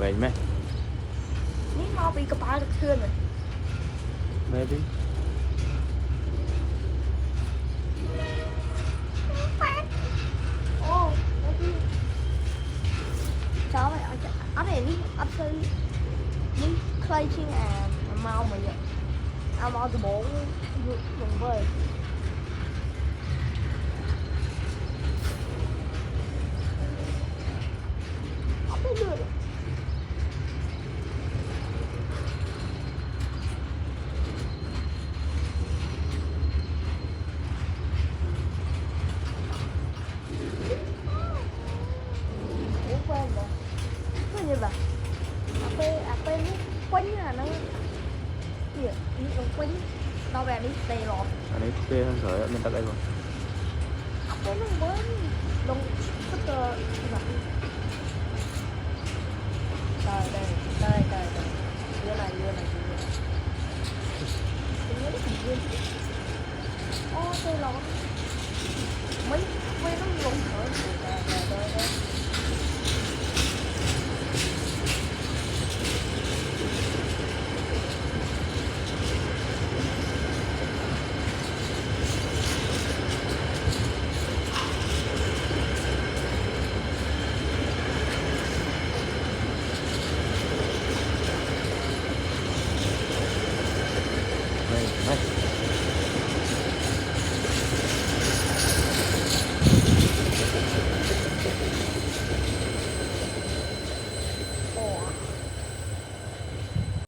vậy mẹ. Ni mau pergi kepala kecil ni. Maybe. Oh, maybe. Sao vậy? Anh này anh chơi đi clay trên mau mà vậy. Mau từ bộ dùng về. Không biết được. Như là apa ini quánh là nó gì nó quánh đâu về đi tè lọt Anh ấy tê hơn sợi nên tắt đây rồi. apa nó mới đông tức là đây đây đây đây đây đưa này nhớ cái gì quên ô tè lọt mấy quên nó lộn rồi đây Này, này.